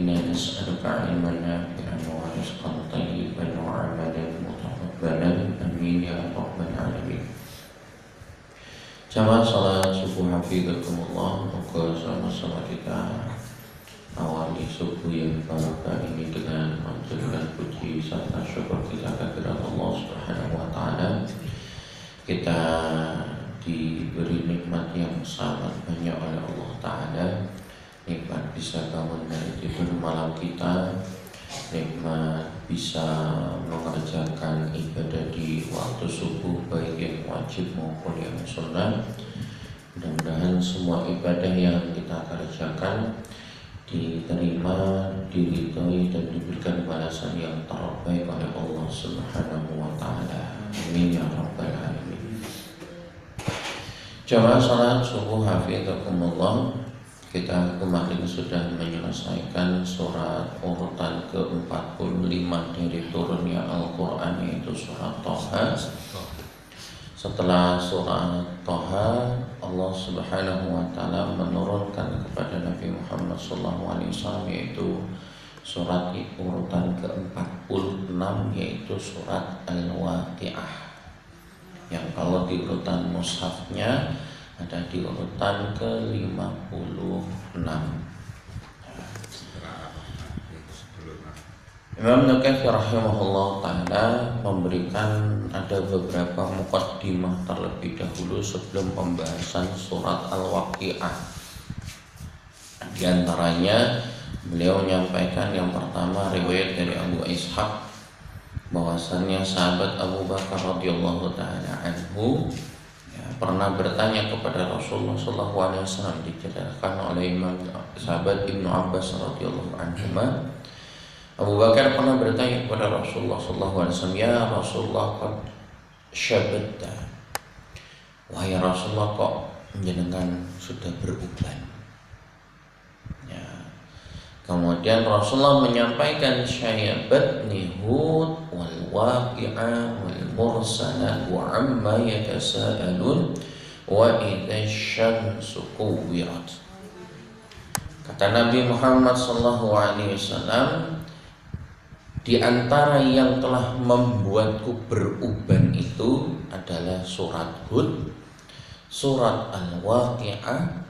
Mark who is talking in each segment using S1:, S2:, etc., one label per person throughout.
S1: إنا نسألك علما نافعا ورزقا طيبا وعملا متقبلا آمين يا رب العالمين. Jamaah salat subuh hafizakumullah. Moga sama-sama kita awali subuh yang barokah ini dengan menjadikan puji serta syukur kita kepada Allah Subhanahu wa taala. Kita diberi nikmat yang sangat banyak oleh Allah taala. Nikmat bisa bangun dari tidur malam kita, nikmat bisa mengerjakan ibadah di waktu subuh baik yang wajib maupun yang sunnah. Mudah-mudahan semua ibadah yang kita kerjakan diterima, diridhoi dan diberikan balasan yang terbaik oleh Allah Subhanahu wa taala. Amin ya rabbal alamin. Jamaah salat subuh hafizakumullah. Kita kemarin sudah menyelesaikan surat urutan ke-45 dari turunnya Al-Quran, yaitu surat Thaha. Setelah surat Thaha, Allah Subhanahu wa taala menurunkan kepada Nabi Muhammad SAW yaitu surat urutan ke-46, yaitu surat Al-Waqi'ah, yang kalau di urutan mushafnya ada di urutan ke-56. Imam Nawawi rahimahullah ta'ala memberikan ada beberapa muqaddimah terlebih dahulu sebelum pembahasan surat Al-Waqi'ah. Di antaranya beliau menyampaikan yang pertama riwayat dari Abu Ishaq bahwasannya sahabat Abu Bakar radhiyallahu ta'ala anhu pernah bertanya kepada Rasulullah SAW. Diceritakan oleh Imam sahabat Ibnu Abbas radhiyallahu anhu, Abu Bakar pernah bertanya kepada Rasulullah SAW, ya Rasulullah, qad syabatta, wahai Rasulullah, kok jenengan sudah beruban? Ya. Kemudian Rasulullah menyampaikan syayabatni Hud wal waqi'ah wal mursalat wa amma yatasaalun wa idza syamsu kuwirat. Kata Nabi Muhammad SAW, di antara yang telah membuatku beruban itu adalah surat Hud, surat Al-Waqi'ah,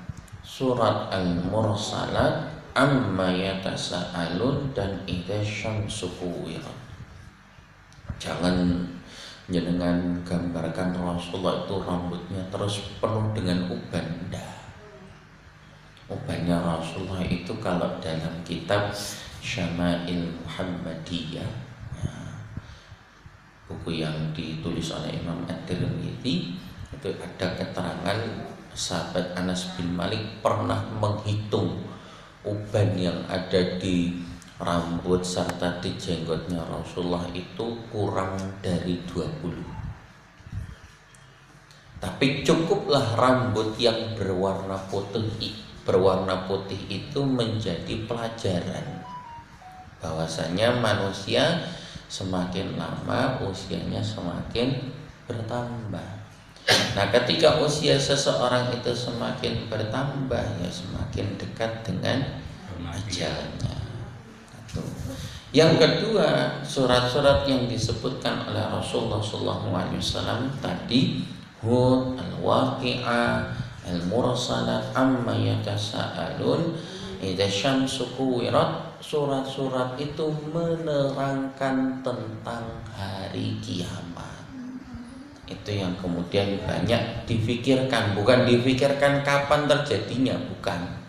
S1: surat Al-Mursalat, amma yatasaalun, dan idza syamsu kuwirat. Jangan jenengan gambarkan Rasulullah itu rambutnya terus penuh dengan uban. Ubannya Rasulullah itu kalau dalam kitab Syama'il Muhammadiyah, buku yang ditulis oleh Imam At-Tirmidzi, itu ada keterangan sahabat Anas bin Malik pernah menghitung uban yang ada di rambut serta di jenggotnya Rasulullah itu kurang dari 20. Tapi cukuplah rambut yang berwarna putih itu menjadi pelajaran bahwasanya manusia semakin lama usianya semakin bertambah. Nah, ketika usia seseorang itu semakin bertambah, ya semakin dekat dengan ajalnya. Yang kedua, surat-surat yang disebutkan oleh Rasulullah SAW tadi, Hud, Al-Waqi'ah, Al-Mursalat, amma yatasaalun, idza syamsu kuwirat, surat-surat itu menerangkan tentang hari kiamat. Itu yang kemudian banyak difikirkan, bukan difikirkan kapan terjadinya, bukan.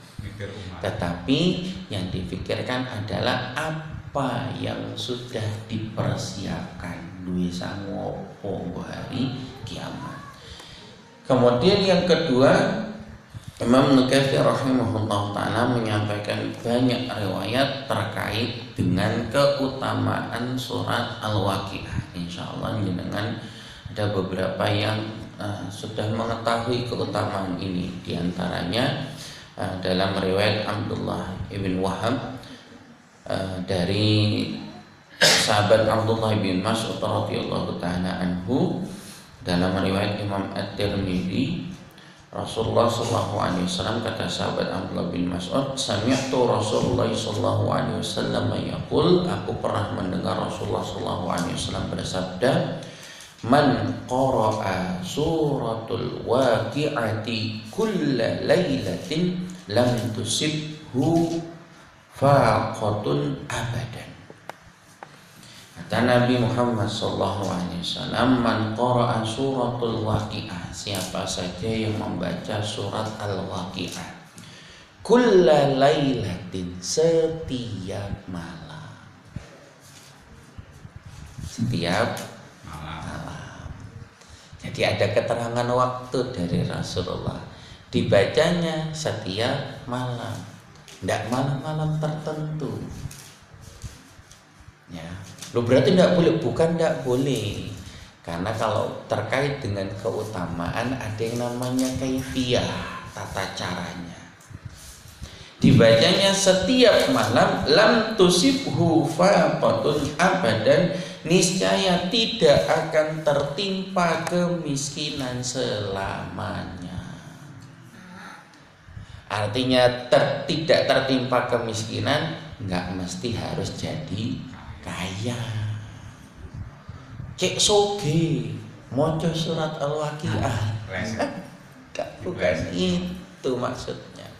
S1: Tetapi yang difikirkan adalah apa yang sudah dipersiapkan duisa ngopo hari kiamat. Kemudian yang kedua, Imam Nawawi rahimahullah ta'ala menyampaikan banyak riwayat terkait dengan keutamaan surat Al-Waqi'ah. Insyaallah jenengan ada beberapa yang sudah mengetahui keutamaan ini. Di antaranya dalam riwayat Abdullah ibn Wahab dari sahabat Abdullah bin Mas'ud radhiyallahu ta'ala anhu, dalam riwayat Imam At-Tirmidzi, Rasulullah sallallahu alaihi wasallam, kata sahabat Abdullah bin Mas'ud, sami'tu Rasulullah sallallahu alaihi wasallam yaqul, aku pernah mendengar Rasulullah sallallahu alaihi wasallam bersabda, man qara'a suratul waqi'ati kulla lailatin lam tusibhu faqatun abadan. Kata Nabi Muhammad sallallahu alaihi wasallam, man qara'a suratul waqi'ah, siapa saja yang membaca surat al-waqi'ah kulla lailatin, setiap malam, setiap malam. Jadi ada keterangan waktu dari Rasulullah, dibacanya setiap malam, tidak malam-malam tertentu. Ya, lo berarti tidak boleh? Bukan tidak boleh, karena kalau terkait dengan keutamaan ada yang namanya kaifiyah, tata caranya. Dibacanya setiap malam, lam tusibhu faqatun abadan, niscaya tidak akan tertimpa kemiskinan selamanya. Artinya tidak tertimpa kemiskinan, nggak mesti harus jadi kaya. Cek soge moco surat al-waqi'ah, bukan itu maksudnya.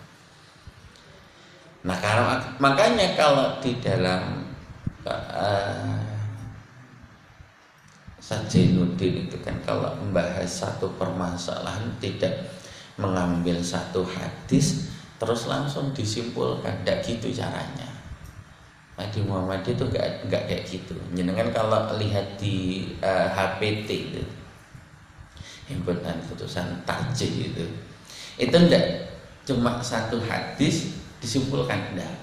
S1: Nah, makanya kalau di dalam Sajainuddin itu kan kalau membahas satu permasalahan tidak mengambil satu hadis terus langsung disimpulkan, tidak gitu caranya. Nah, di Muhammadiyah itu enggak kayak gitu. Jenengan kalau lihat di HPT itu, himpunan putusan tarjih itu enggak cuma satu hadis disimpulkan, enggak.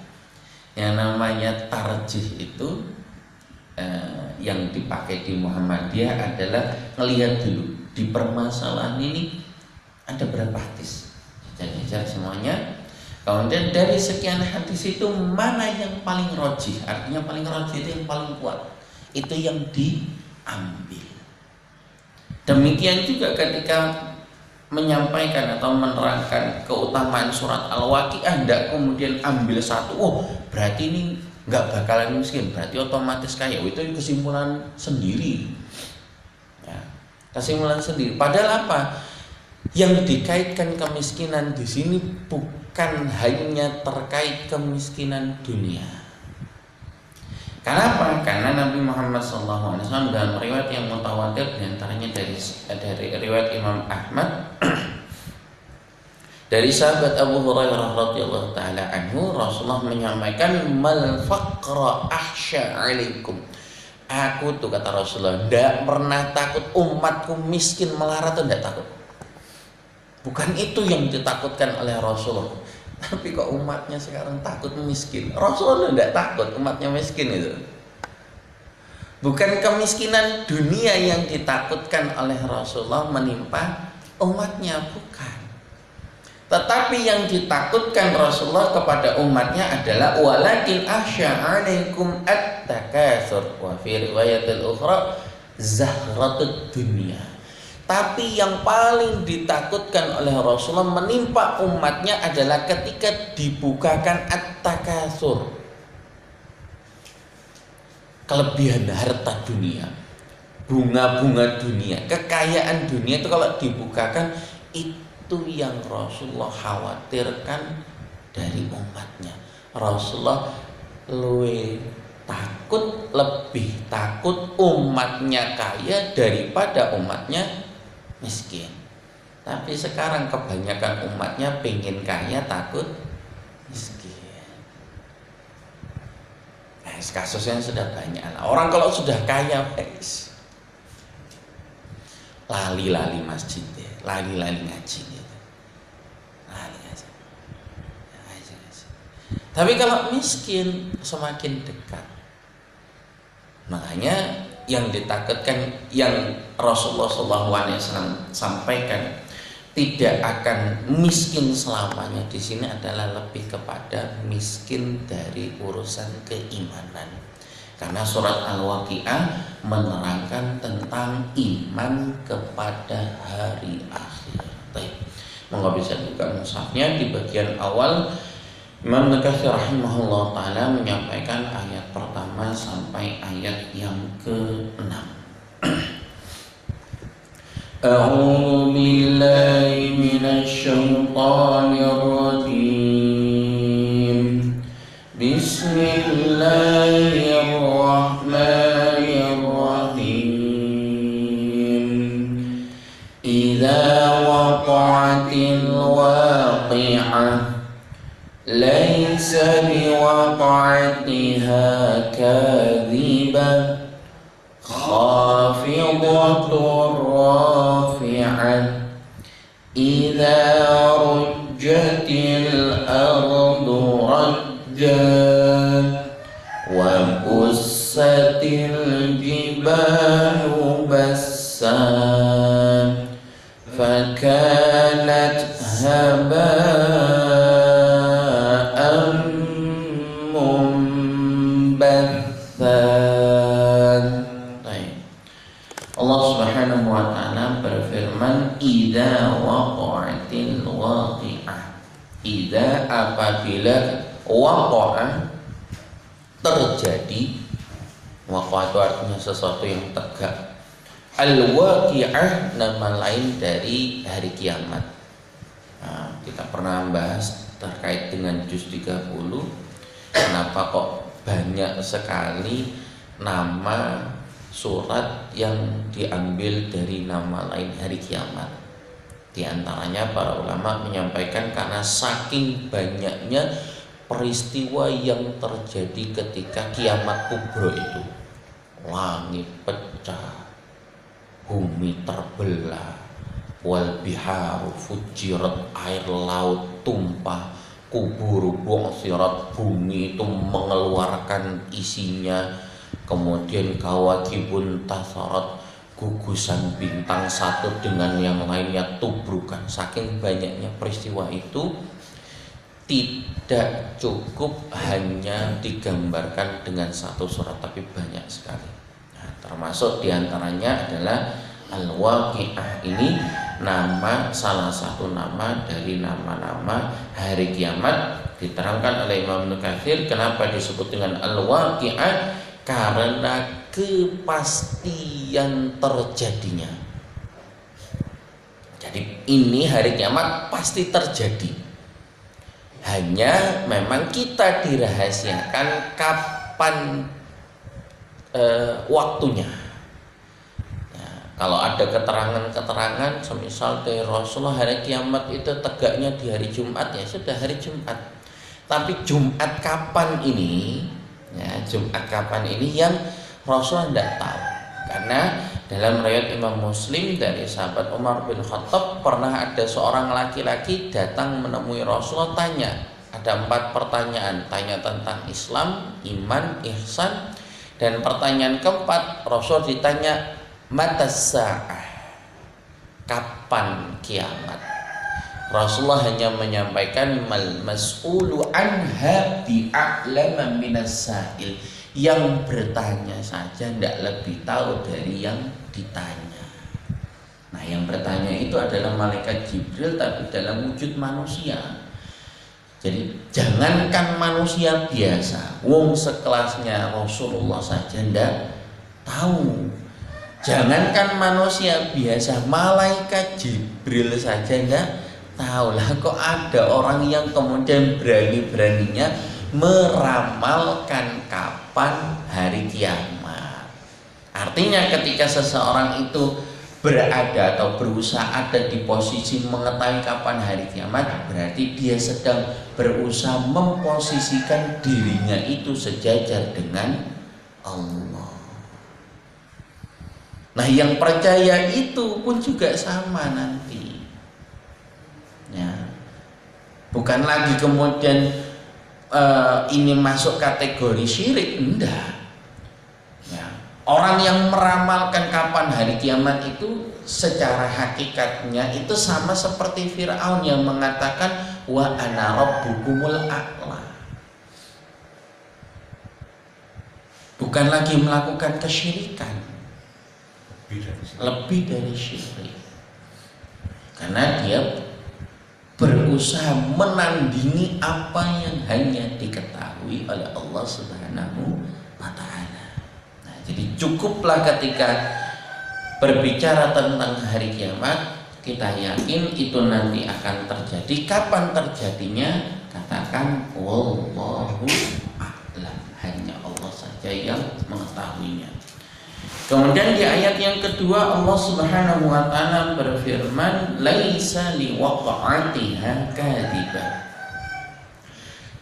S1: Yang namanya tarjih itu yang dipakai di Muhammadiyah adalah ngelihat dulu di permasalahan ini ada berapa hadis, jajar semuanya. Kemudian dari sekian hadis itu mana yang paling rajih, artinya paling rajih itu yang paling kuat, itu yang diambil. Demikian juga ketika menyampaikan atau menerangkan keutamaan surat Al-Waqi'ah, tidak kemudian ambil satu, oh berarti ini nggak bakalan miskin, berarti otomatis kaya. Itu kesimpulan sendiri, ya, kesimpulan sendiri. Padahal apa yang dikaitkan kemiskinan di sini bukan hanya terkait kemiskinan dunia. Kenapa? Karena Nabi Muhammad SAW dalam riwayat yang mutawatir, diantaranya dari riwayat Imam Ahmad dari sahabat Abu Hurairah radhiyallahu taala anhu, Rasulullah menyampaikan, mal faqra ahsya alaikum. Aku tuh, kata Rasulullah, tidak pernah takut umatku miskin melarat, tidak takut. Bukan itu yang ditakutkan oleh Rasulullah. Tapi kok umatnya sekarang takut miskin? Rasulullah tidak takut umatnya miskin itu. Bukan kemiskinan dunia yang ditakutkan oleh Rasulullah menimpa umatnya, bukan. Tetapi yang ditakutkan Rasulullah kepada umatnya adalah walakin ahsya alaikum at-takatsur wa fi riwayatil ukhra zahratud dunya. Tapi yang paling ditakutkan oleh Rasulullah menimpa umatnya adalah ketika dibukakan at-takatsur, kelebihan harta dunia, bunga-bunga dunia, kekayaan dunia itu kalau dibukakan, itu yang Rasulullah khawatirkan dari umatnya. Rasulullah lebih takut umatnya kaya daripada umatnya miskin. Tapi sekarang kebanyakan umatnya pengen kaya, takut miskin. Kasusnya sudah banyak. Orang kalau sudah kaya, lali-lali masjid, lali-lali ngaji gitu. Lali aja. Tapi kalau miskin semakin dekat. Makanya yang ditakutkan, yang Rasulullah SAW sampaikan tidak akan miskin selamanya di sini adalah lebih kepada miskin dari urusan keimanan. Karena surat Al-Waqi'ah menerangkan tentang iman kepada hari akhir. Monggo bisa dibuka mushafnya. Di bagian awal Imam Nukatsir rahimahullah ta'ala menyampaikan ayat pertama sampai ayat yang ke-6. A'udzu billahi minasy syaithanir rajim. Bismillahirrahmanirrahim. Idza waqa'atil waqi'ah laisa liwaqa'atiha kadhibah khafidatur rafi'ah idza rujjatil ardu rajjan wa bussatil jibalu bassan fakanat haba'an mumbathan. Allah Subhanahu wa ta'ala berfirman, idza waqa'atil waqi'ah. Idza apabila waqa'ah terjadi. Waqa'ah itu artinya sesuatu yang tegak. Al-waqi'ah nama lain dari hari kiamat. Nah, kita pernah bahas terkait dengan juz 30. Kenapa kok banyak sekali nama surat yang diambil dari nama lain hari kiamat. Di antaranya para ulama menyampaikan karena saking banyaknya peristiwa yang terjadi ketika kiamat kubro itu. Langit pecah, bumi terbelah, wal biharu fujirat, air laut tumpah, kubur bu'sirat, bumi itu mengeluarkan isinya, kemudian kawakibun tasarat, gugusan bintang satu dengan yang lainnya tubrukan. Saking banyaknya peristiwa itu tidak cukup hanya digambarkan dengan satu surat, tapi banyak sekali. Nah, termasuk diantaranya adalah Al-Waqi'ah. Ini nama, salah satu nama dari nama-nama hari kiamat. Diterangkan oleh Imam Nukatsir kenapa disebut dengan Al-Waqi'ah, karena kepastian terjadinya. Jadi ini hari kiamat pasti terjadi. Hanya memang kita dirahasiakan kapan waktunya. Kalau ada keterangan-keterangan semisal dari Rasulullah hari kiamat itu tegaknya di hari Jumat, ya sudah hari Jumat. Tapi Jumat kapan ini, ya Jumat kapan ini yang Rasulullah tidak tahu. Karena dalam riwayat Imam Muslim dari sahabat Umar bin Khattab, pernah ada seorang laki-laki datang menemui Rasulullah, tanya. Ada 4 pertanyaan, tanya tentang Islam, iman, ihsan. Dan pertanyaan keempat, Rasul ditanya, matas sa'ah, kapan kiamat? Rasulullah hanya menyampaikan, mal mas'ulu anha bi'a'lama minas sa'il. Yang bertanya saja tidak lebih tahu dari yang ditanya. Nah, yang bertanya itu adalah malaikat Jibril, tapi dalam wujud manusia. Jadi jangankan manusia biasa, wong sekelasnya Rasulullah saja tidak tahu. Jangankan manusia biasa, malaikat Jibril saja tidak tahu. Lah kok ada orang yang kemudian berani-beraninya meramalkan kapan hari kiamat. Artinya ketika seseorang itu berada atau berusaha ada di posisi mengetahui kapan hari kiamat, berarti dia sedang berusaha memposisikan dirinya itu sejajar dengan Allah. Nah, yang percaya itu pun juga sama nanti. Ya. Bukan lagi kemudian ini masuk kategori syirik, enggak. Ya. Orang yang meramalkan kapan hari kiamat itu secara hakikatnya itu sama seperti Fir'aun yang mengatakan wa ana rabbukumul a'la. Bukan lagi melakukan kesyirikan, lebih dari syirik. Karena dia
S2: berusaha menandingi apa yang hanya diketahui oleh Allah Subhanahu wa Ta'ala. Nah, jadi cukuplah ketika berbicara tentang hari kiamat, kita yakin itu nanti akan terjadi. Kapan terjadinya? Katakan wallahu a'lam, hanya Allah saja yang mengetahuinya. Kemudian di ayat yang kedua Allah Subhanahu wa Ta'ala berfirman, laisa liwaqa'atiha kadhibah.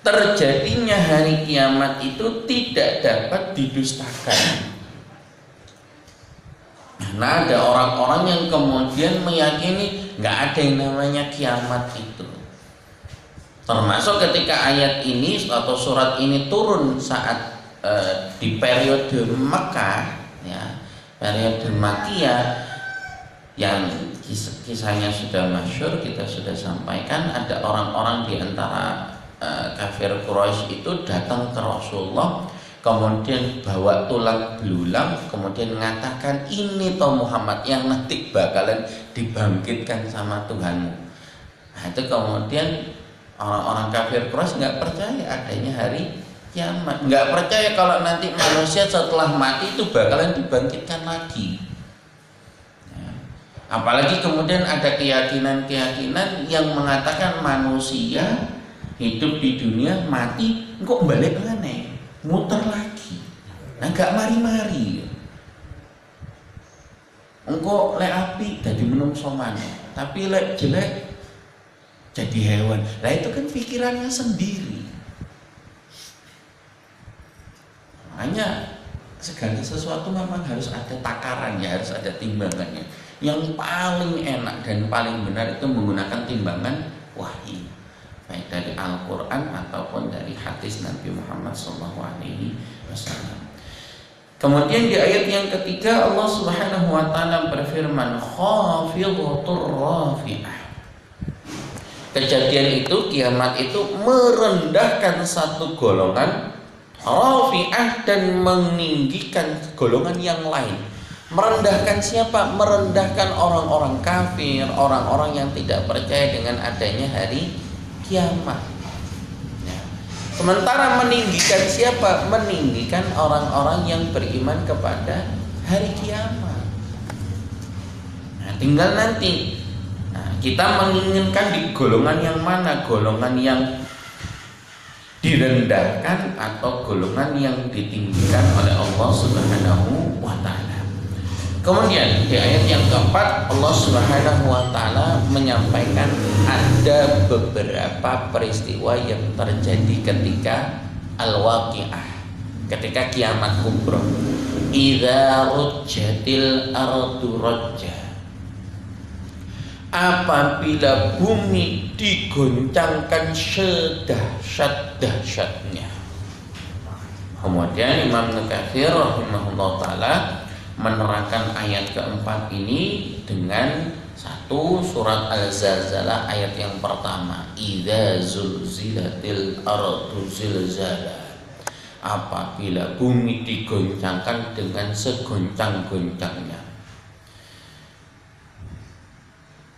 S2: Terjadinya hari kiamat itu tidak dapat didustakan. Nah, ada orang-orang yang kemudian meyakini nggak ada yang namanya kiamat itu. Termasuk ketika ayat ini atau surat ini turun saat di periode Mekah, ya, periode Makkiyah, yang kisahnya sudah masyhur, kita sudah sampaikan. Ada orang-orang di antara kafir Quraisy itu datang ke Rasulullah, kemudian bawa tulang belulang, kemudian mengatakan, ini toh Muhammad yang nanti bakalan dibangkitkan sama Tuhanmu. Nah, itu kemudian orang-orang kafir Quraisy nggak percaya adanya hari kiamat, nggak percaya kalau nanti manusia setelah mati itu bakalan dibangkitkan lagi. Ya. Apalagi kemudian ada keyakinan-keyakinan yang mengatakan manusia hidup di dunia, mati kok balik aneh, muter lagi. Nah, nggak mari-mari. Engkau lek api jadi menungso maneh, tapi lek jelek jadi hewan. Nah, itu kan pikirannya sendiri. Makanya segala sesuatu memang harus ada takarannya, harus ada timbangannya. Yang paling enak dan paling benar itu menggunakan timbangan wahyu, baik dari Al-Quran ataupun dari hadis Nabi Muhammad SAW. Kemudian di ayat yang ketiga Allah Subhanahu wa Ta'ala berfirman, khafidhatur rafi'ah. Kejadian itu, kiamat itu merendahkan satu golongan, rafi'ah, dan meninggikan golongan yang lain. Merendahkan siapa? Merendahkan orang-orang kafir, orang-orang yang tidak percaya dengan adanya hari kiamat. Ya. Sementara meninggikan siapa? Meninggikan orang-orang yang beriman kepada hari kiamat. Nah, tinggal nanti kita menginginkan di golongan yang mana? Golongan yang direndahkan atau golongan yang ditinggikan oleh Allah Subhanahu wa Ta'ala. Kemudian di ayat yang keempat Allah Subhanahu wa Ta'ala menyampaikan ada beberapa peristiwa yang terjadi ketika al-waqi'ah, ketika kiamat kubra. Idza rujjatil ardu rajja, apabila bumi digoncangkan sedahsyat-dahsyatnya. Kemudian Imam Nukatsir rahimahullah ta'ala menerangkan ayat keempat ini dengan satu surat Al-Zalzalah ayat yang pertama, idza zulzilatil ardu zilzala, apabila bumi digoncangkan dengan segoncang-goncangnya.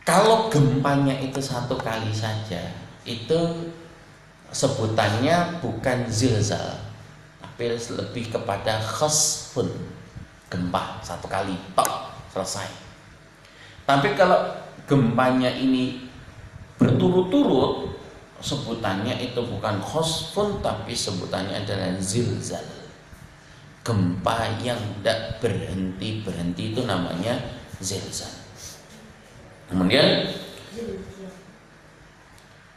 S2: Kalau gempanya itu satu kali saja, itu sebutannya bukan zilzal, tapi lebih kepada khasfun, gempa satu kali, tok, selesai. Tapi kalau gempanya ini berturut-turut, sebutannya itu bukan khasfun, tapi sebutannya adalah zilzal. Gempa yang tidak berhenti-berhenti itu namanya zilzal. Kemudian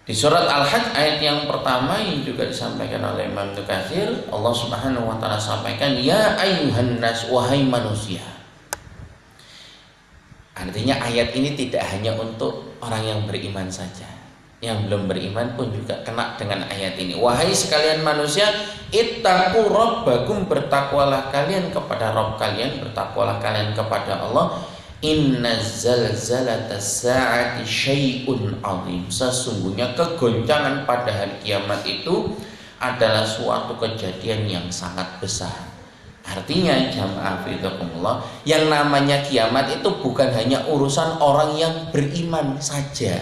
S2: di surat Al-Hajj ayat yang pertama yang juga disampaikan oleh Imam Nukatsir, Allah Subhanahu wa Ta'ala sampaikan, ya ayyuhan nas, wahai manusia. Artinya ayat ini tidak hanya untuk orang yang beriman saja, yang belum beriman pun juga kena dengan ayat ini. Wahai sekalian manusia, ittaqu rabbakum, bertakwalah kalian kepada Rabb kalian, bertakwalah kalian kepada Allah. Inna zalzalata sa'ati syai'un 'azim, sesungguhnya kegoncangan pada hari kiamat itu adalah suatu kejadian yang sangat besar. Artinya jamaah fiqhullah, yang namanya kiamat itu bukan hanya urusan orang yang beriman saja.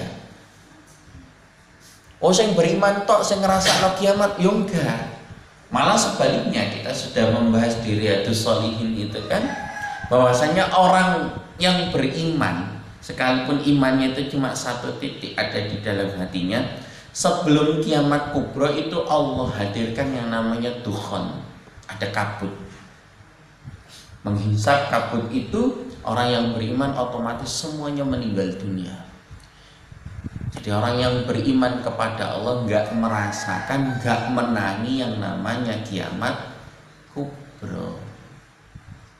S2: Oh, sing beriman tok sing ngrasakno kiamat, yo enggak. Malah sebaliknya, kita sudah membahas di Riyadhus Shalihin itu kan, bahwasanya orang yang beriman, sekalipun imannya itu cuma satu titik ada di dalam hatinya, sebelum kiamat kubro itu Allah hadirkan yang namanya dukhon, ada kabut. Menghisap kabut itu, orang yang beriman otomatis semuanya meninggal dunia. Jadi orang yang beriman kepada Allah nggak merasakan, nggak menangi yang namanya kiamat kubro.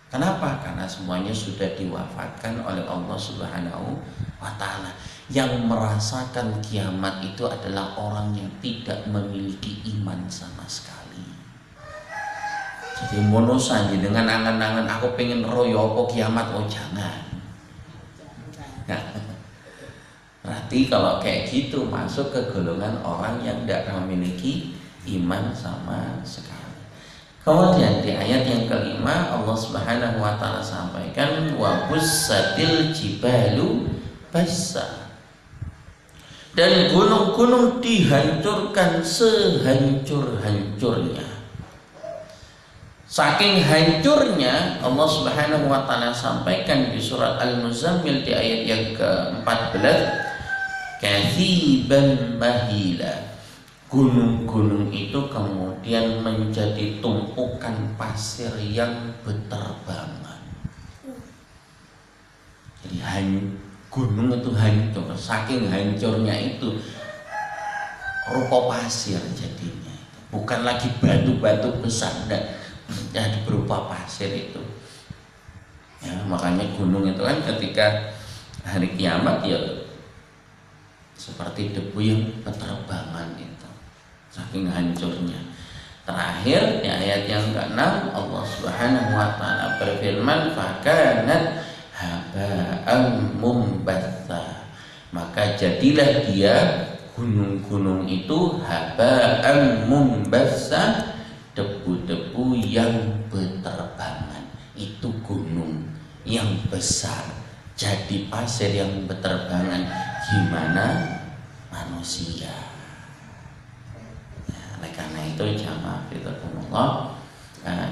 S2: Kenapa? Karena semuanya sudah diwafatkan oleh Allah Subhanahu wa Ta'ala. Yang merasakan kiamat itu adalah orang yang tidak memiliki iman sama sekali. Jadi mono saja dengan angan-angan aku pengen royo apa kiamat, oh jangan. Nah, berarti kalau kayak gitu masuk ke golongan orang yang tidak memiliki iman sama sekali. Kemudian di ayat yang kelima Allah Subhanahu wa Ta'ala sampaikan wa bussatil jibalu bassa. Dan gunung-gunung dihancurkan sehancur-hancurnya. Saking hancurnya Allah Subhanahu wa Ta'ala sampaikan di surat Al-Muzammil di ayat yang ke-14, kathiban mahila. Gunung-gunung itu kemudian menjadi tumpukan pasir yang berterbangan. Jadi gunung itu hancur, saking hancurnya itu rupa pasir jadinya. Bukan lagi batu-batu besar, jadi berupa pasir itu. Ya, makanya gunung itu kan ketika hari kiamat ya seperti debu yang berterbangan itu, saking hancurnya. Terakhir di ayat yang ke-6 Allah Subhanahu wa Ta'ala berfirman fakanat haba'an mumbatha. Maka jadilah dia gunung-gunung itu haba'an mumbatha, debu-debu yang berterbangan. Itu gunung yang besar jadi pasir yang berterbangan. Gimana manusia? Nah, oleh karena itu jamaah fillah,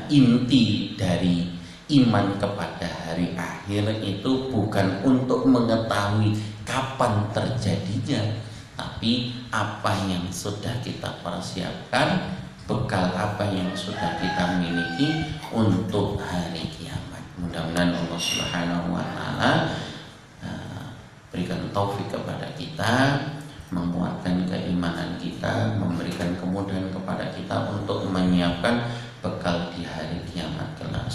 S2: inti dari iman kepada hari akhir itu bukan untuk mengetahui kapan terjadinya, tapi apa yang sudah kita persiapkan, bekal apa yang sudah kita miliki untuk hari kiamat. Mudah-mudahan Allah Subhanahu wa Ta'ala berikan taufik kepada kita, menguatkan keimanan kita, memberikan kemudahan kepada kita untuk menyiapkan bekal di hari kiamat kelak.